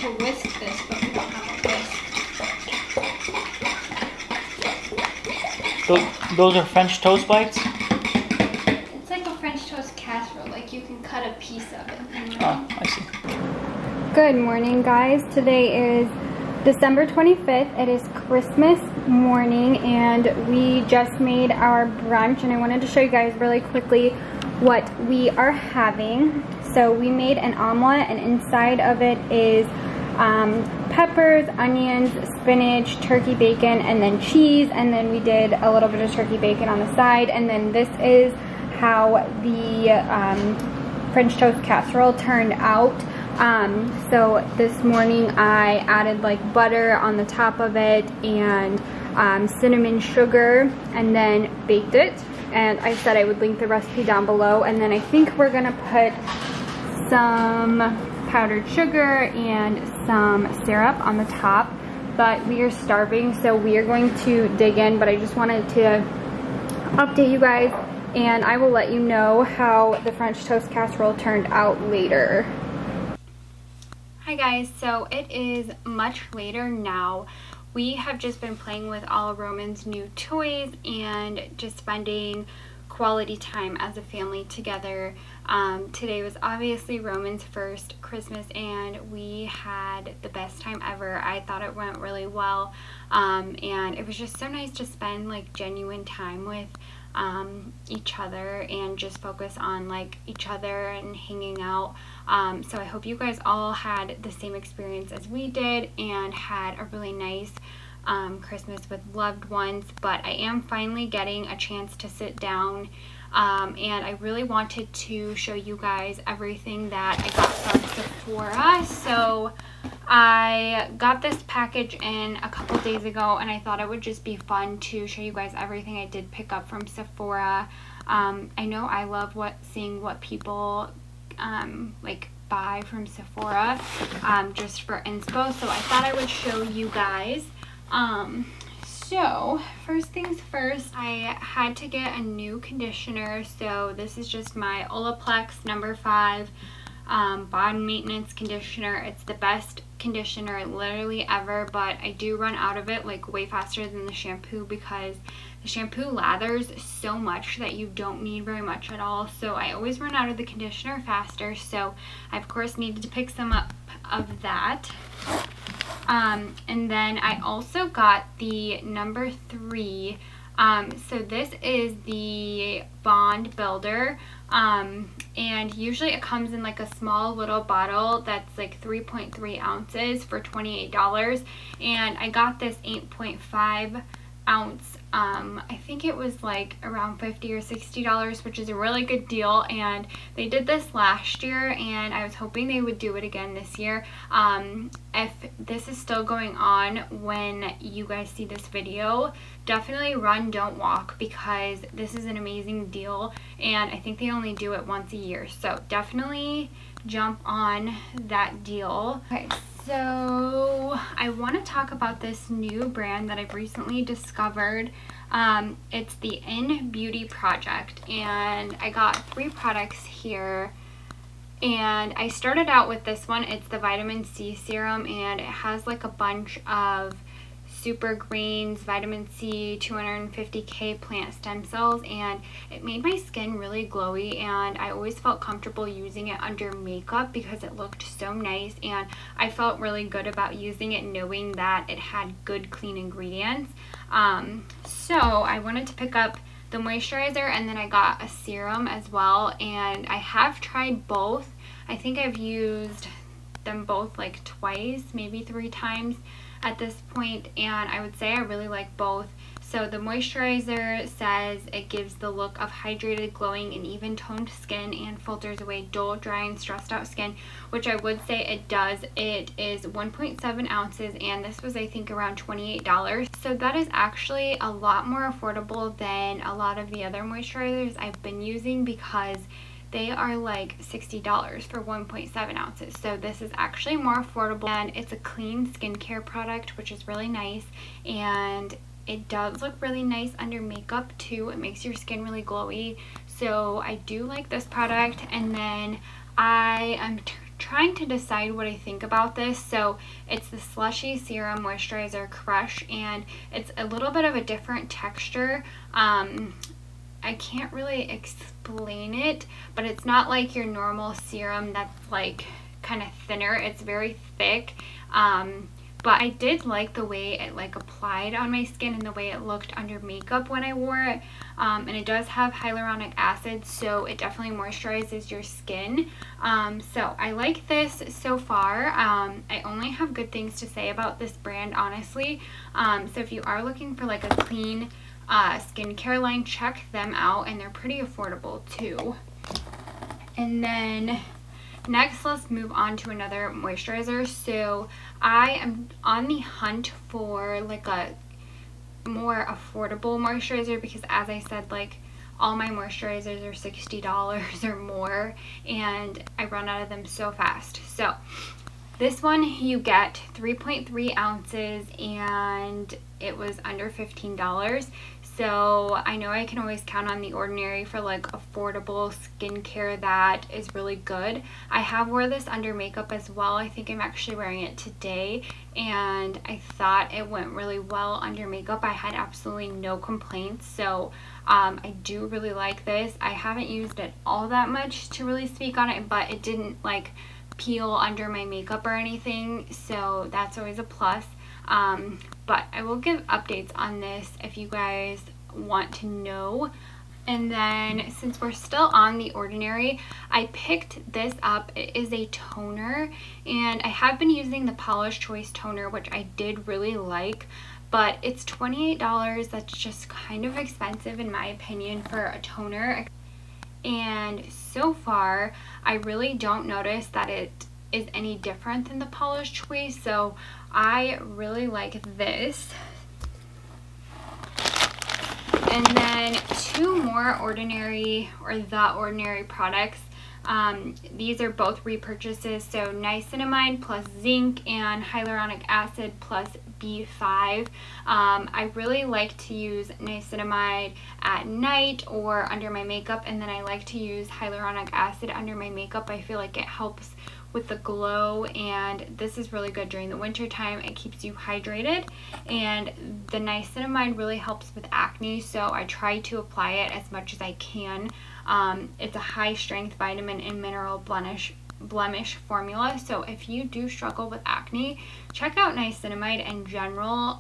To whisk this, but we don't have a whisk. Those are French toast bites? It's like a French toast casserole, like you can cut a piece of it. Oh, I see. Good morning, guys. Today is December 25th. It is Christmas morning and we just made our brunch, and I wanted to show you guys really quickly what we are having. So we made an omelet, and inside of it is peppers, onions, spinach, turkey bacon, and then cheese, and then we did a little bit of turkey bacon on the side. And then this is how the French toast casserole turned out. So this morning I added like butter on the top of it and cinnamon sugar, and then baked it. And I said I would link the recipe down below. And then I think we're gonna put some powdered sugar and some syrup on the top, but we are starving, so we are going to dig in. But I just wanted to update you guys, and I will let you know how the French toast casserole turned out later. Hi guys, so it is much later now. We have just been playing with all of Roman's new toys and just spending quality time as a family together. Today was obviously Roman's first Christmas and we had the best time ever. I thought it went really well, and it was just so nice to spend like genuine time with each other and just focus on like each other and hanging out. So I hope you guys all had the same experience as we did and had a really nice Christmas with loved ones. But I am finally getting a chance to sit down, and I really wanted to show you guys everything that I got from Sephora. So I got this package in a couple days ago, and I thought it would just be fun to show you guys everything I did pick up from Sephora. I know I love seeing what people like buy from Sephora just for inspo, so I thought I would show you guys. So first things first, I had to get a new conditioner. So this is just my Olaplex number 5 body maintenance conditioner. It's the best conditioner literally ever, but I do run out of it like way faster than the shampoo because the shampoo lathers so much that you don't need very much at all. So I always run out of the conditioner faster, so I of course needed to pick some up of that. And then I also got the number 3. So this is the Bond Builder, and usually it comes in like a small little bottle that's like 3.3 ounces for $28, and I got this 8.5 ounce. I think it was like around $50 or $60, which is a really good deal, and they did this last year and I was hoping they would do it again this year. If this is still going on when you guys see this video, definitely run, don't walk, because this is an amazing deal and I think they only do it once a year. So definitely jump on that deal. Okay, so I want to talk about this new brand that I've recently discovered. It's the In Beauty Project, and I got 3 products here. And I started out with this one. It's the vitamin C serum, and it has like a bunch of super greens, vitamin C, 250k plant stem cells, and it made my skin really glowy, and I always felt comfortable using it under makeup because it looked so nice, and I felt really good about using it knowing that it had good clean ingredients. So I wanted to pick up the moisturizer, and then I got a serum as well, and I have tried both. I think I've used them both like twice, maybe 3 times at this point, and I would say I really like both. So the moisturizer says it gives the look of hydrated, glowing, and even toned skin and filters away dull, dry, and stressed out skin, which I would say it does. It is 1.7 ounces, and this was I think around $28. So that is actually a lot more affordable than a lot of the other moisturizers I've been using, because they are like $60 for 1.7 ounces. So this is actually more affordable, and it's a clean skincare product, which is really nice, and it does look really nice under makeup too. It makes your skin really glowy. So I do like this product, and then I am trying to decide what I think about this. So it's the Slushy Serum Moisturizer Crush, and it's a little bit of a different texture. I can't really explain it, but it's not like your normal serum that's like kind of thinner. It's very thick, but I did like the way it like applied on my skin and the way it looked under makeup when I wore it. And it does have hyaluronic acid, so it definitely moisturizes your skin. So I like this so far. I only have good things to say about this brand, honestly. So if you are looking for like a clean skincare line, check them out, and they're pretty affordable too. And then next, let's move on to another moisturizer. So I am on the hunt for like a more affordable moisturizer, because as I said, like all my moisturizers are $60 or more, and I run out of them so fast. So this one you get 3.3 ounces, and it was under $15. So I know I can always count on The Ordinary for like affordable skincare that is really good. I have wore this under makeup as well. I think I'm actually wearing it today, and I thought it went really well under makeup. I had absolutely no complaints. So I do really like this. I haven't used it all that much to really speak on it, but it didn't like peel under my makeup or anything, so that's always a plus. But I will give updates on this if you guys want to know. And then since we're still on The Ordinary, I picked this up. It is a toner, and I have been using the Polish Choice toner, which I did really like, but it's $28. That's just kind of expensive in my opinion for a toner. And so far I really don't notice that it is any different than the Polish Choice, so I really like this. And then 2 more Ordinary or The Ordinary products. These are both repurchases, so niacinamide plus zinc and hyaluronic acid plus B5. I really like to use niacinamide at night or under my makeup, and then I like to use hyaluronic acid under my makeup. I feel like it helps with the glow, and this is really good during the winter time. It keeps you hydrated, and the niacinamide really helps with acne, so I try to apply it as much as I can. It's a high strength vitamin and mineral blemish formula, so if you do struggle with acne, check out niacinamide in general,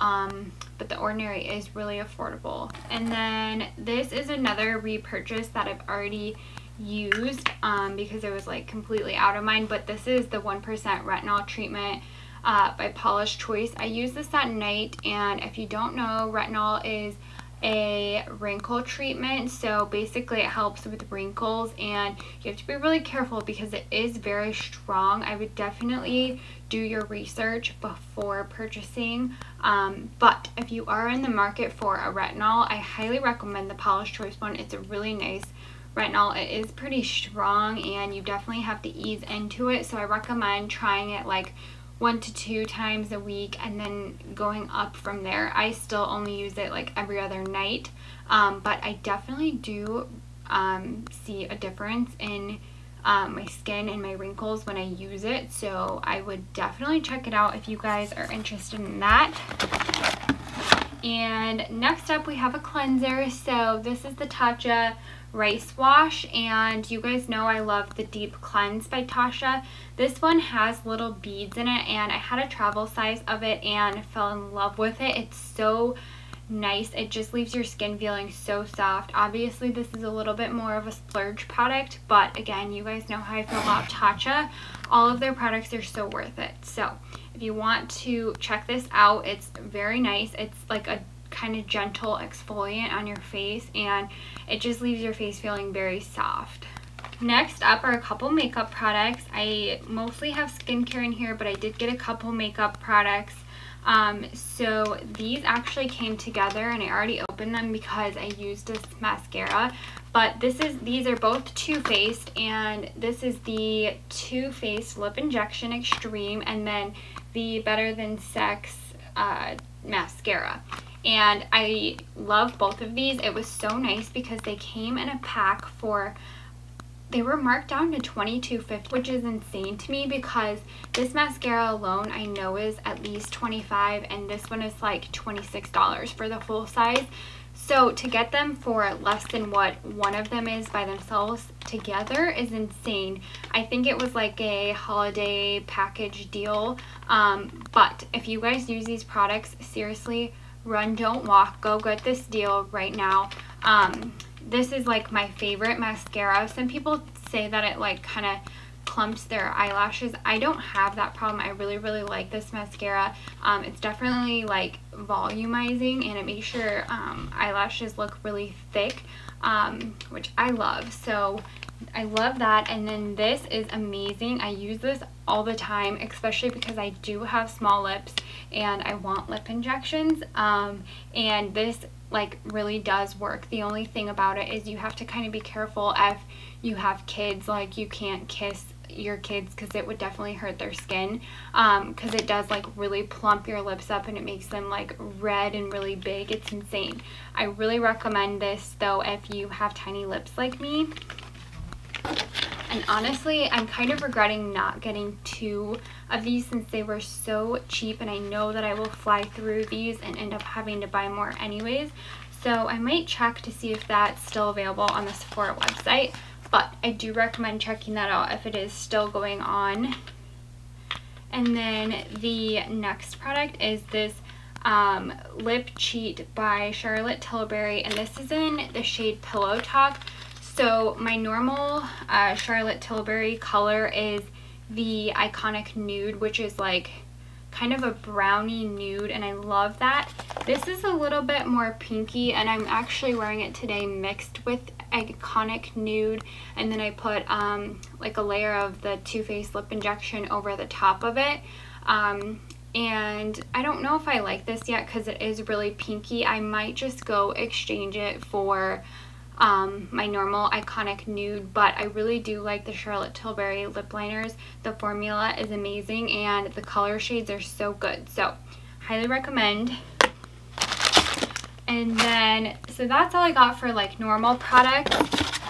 but The Ordinary is really affordable. And then this is another repurchase that I've already used because it was like completely out of mine, but this is the 1% retinol treatment by Polish Choice. I use this at night, and if you don't know, retinol is a wrinkle treatment, so basically it helps with wrinkles, and you have to be really careful because it is very strong. I would definitely do your research before purchasing, but if you are in the market for a retinol, I highly recommend the Polish Choice one. It's a really nice retinol, it is pretty strong and you definitely have to ease into it. So I recommend trying it like 1 to 2 times a week and then going up from there. I still only use it like every other night, but I definitely do see a difference in my skin and my wrinkles when I use it. So I would definitely check it out if you guys are interested in that. And next up we have a cleanser. So this is the Tatcha Rice Wash, and you guys know I love the Deep Cleanse by Tatcha. This one has little beads in it, and I had a travel size of it and fell in love with it. It's so nice. It just leaves your skin feeling so soft. Obviously this is a little bit more of a splurge product, but again, you guys know how I feel about Tatcha. All of their products are so worth it. So if you want to check this out, it's very nice. It's like a kind of gentle exfoliant on your face, and it just leaves your face feeling very soft. Next up are a couple makeup products. I mostly have skincare in here, but I did get a couple makeup products. So these actually came together, and I already opened them because I used this mascara. But these are both Too Faced, and this is the Too Faced Lip Injection Extreme, and then the Better Than Sex mascara. And I love both of these. It was so nice because they came in a pack for, they were marked down to $22.50, which is insane to me because this mascara alone I know is at least $25, and this one is like $26 for the full size. So to get them for less than what one of them is by themselves together is insane. I think it was like a holiday package deal. But if you guys use these products, seriously, run, don't walk. Go get this deal right now. This is like my favorite mascara. Some people say that it like kind of clumps their eyelashes. I don't have that problem. I really like this mascara. It's definitely like volumizing, and it makes your eyelashes look really thick, which I love. So I love that. And then this is amazing. I use this all the time, especially because I do have small lips and I want lip injections, and this like really does work. The only thing about it is you have to kind of be careful if you have kids. Like you can't kiss your kids because it would definitely hurt their skin, because it does like really plump your lips up and it makes them like red and really big. It's insane. I really recommend this though if you have tiny lips like me. And honestly, I'm kind of regretting not getting 2 of these since they were so cheap, and I know that I will fly through these and end up having to buy more anyways. So I might check to see if that's still available on the Sephora website, but I do recommend checking that out if it is still going on. And then the next product is this Lip Cheat by Charlotte Tilbury, and this is in the shade Pillow Talk. So my normal Charlotte Tilbury color is the Iconic Nude, which is like kind of a brownie nude, and I love that. This is a little bit more pinky, and I'm actually wearing it today mixed with Iconic Nude, and then I put like a layer of the Too Faced Lip Injection over the top of it. And I don't know if I like this yet because it is really pinky. I might just go exchange it for my normal Iconic Nude, but I really do like the Charlotte Tilbury lip liners. The formula is amazing and the color shades are so good, so highly recommend. And then, so that's all I got for like normal products.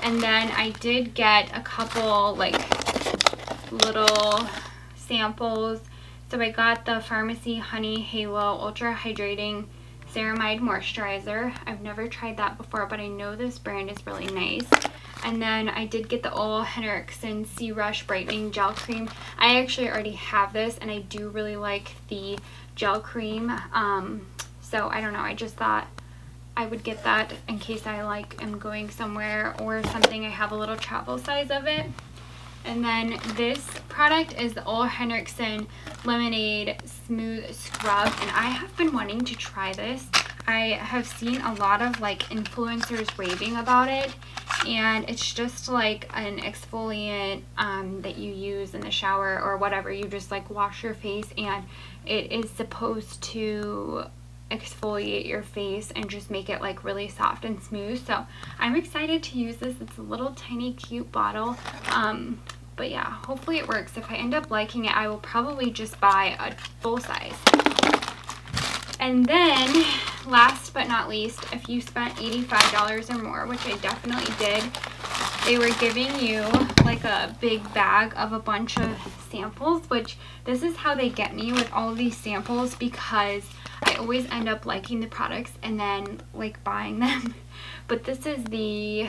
And then I did get a couple like little samples. So I got the Pharmacy Honey Halo Ultra Hydrating Ceramide Moisturizer. I've never tried that before, but I know this brand is really nice. And then I did get the Henriksen C Rush Brightening Gel Cream. I actually already have this, and I do really like the gel cream. So I don't know, I just thought I would get that in case I like am going somewhere or something. I have a little travel size of it. And then this product is the Henriksen Lemonade Smooth Scrub, and I have been wanting to try this. I have seen a lot of like influencers raving about it, and it's just like an exfoliant that you use in the shower or whatever. You just like wash your face, and it is supposed to exfoliate your face and just make it like really soft and smooth. So I'm excited to use this. It's a little tiny cute bottle. But yeah, hopefully it works. If I end up liking it, I will probably just buy a full size. And then last but not least, if you spent $85 or more, which I definitely did, they were giving you like a big bag of a bunch of samples, which this is how they get me with all of these samples, because I always end up liking the products and then like buying them. But this is the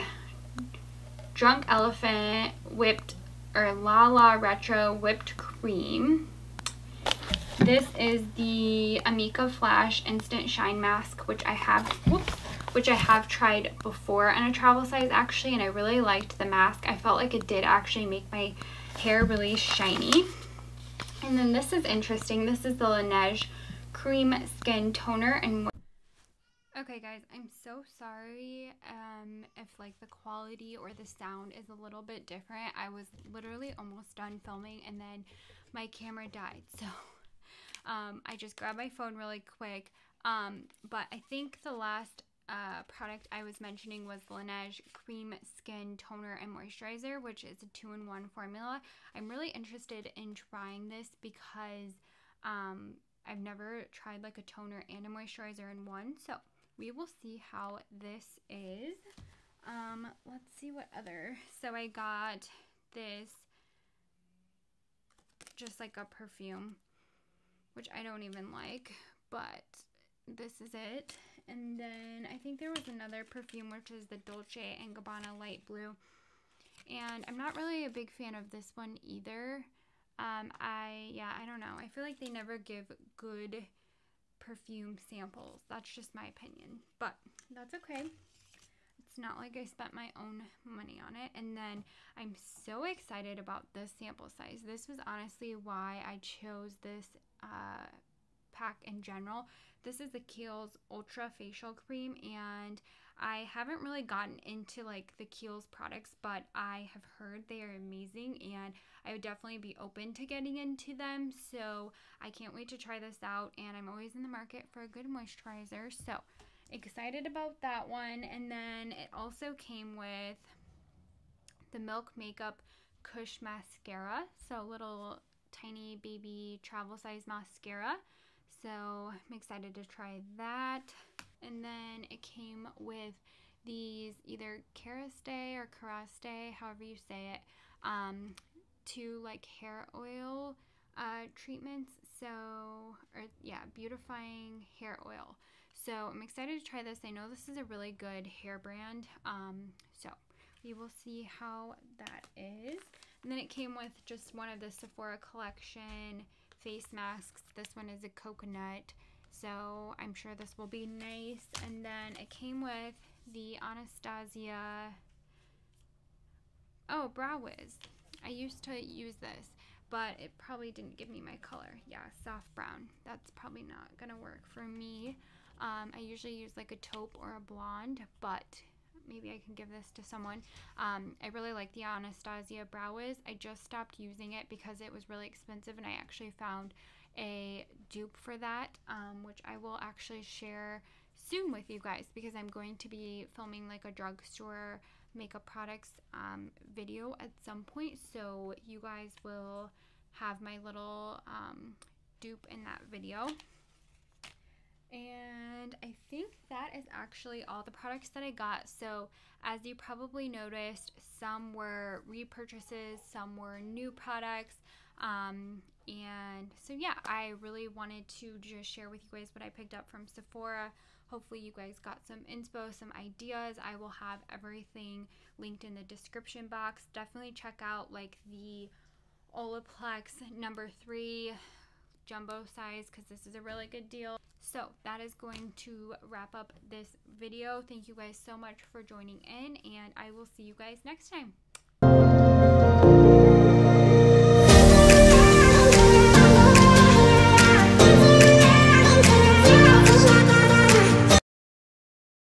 Drunk Elephant whipped or La Retro whipped cream. This is the Amika Flash Instant Shine Mask, which I have tried before in a travel size actually, and I really liked the mask. I felt like it did actually make my hair really shiny. And then this is interesting. This is the Laneige Cream Skin Toner and okay guys, I'm so sorry if like the quality or the sound is a little bit different. I was literally almost done filming and then my camera died, so I just grabbed my phone really quick. But I think the last product I was mentioning was the Laneige Cream Skin Toner and Moisturizer, which is a 2-in-1 formula. I'm really interested in trying this because I've never tried like a toner and a moisturizer in one, so we will see how this is. Let's see what other. So I got this, just like a perfume, which I don't even like, but this is it. And then I think there was another perfume, which is the Dolce & Gabbana Light Blue, and I'm not really a big fan of this one either. I don't know. I feel like they never give good perfume samples. That's just my opinion, but that's okay. It's not like I spent my own money on it. And then I'm so excited about this sample size. This was honestly why I chose this pack in general. This is the Kiehl's Ultra Facial Cream, and I haven't really gotten into like the Kiehl's products, but I have heard they are amazing and I would definitely be open to getting into them. So I can't wait to try this out, and I'm always in the market for a good moisturizer, so excited about that one. And then it also came with the Milk Makeup Kush Mascara, so little tiny baby travel size mascara. So I'm excited to try that. And then it came with these either Kerastase or Kerastase, however you say it, two like hair oil treatments. So, or yeah, beautifying hair oil. So I'm excited to try this. I know this is a really good hair brand. So we will see how that is. And then it came with just one of the Sephora collection face masks. This one is a coconut, so I'm sure this will be nice. And then it came with the Anastasia Brow Wiz. I used to use this, but it probably didn't give me my color. Yeah, soft brown. That's probably not gonna work for me. I usually use like a taupe or a blonde, but maybe I can give this to someone. I really like the Anastasia Brow Wiz. I just stopped using it because it was really expensive, and I actually found a dupe for that, which I will actually share soon with you guys, because I'm going to be filming like a drugstore makeup products video at some point, so you guys will have my little dupe in that video. And I think that is actually all the products that I got. So as you probably noticed, some were repurchases, some were new products. And so yeah, I really wanted to just share with you guys what I picked up from Sephora. Hopefully you guys got some inspo, some ideas. I will have everything linked in the description box. Definitely check out like the Olaplex number 3 jumbo size, because this is a really good deal. So that is going to wrap up this video. Thank you guys so much for joining in, and I will see you guys next time.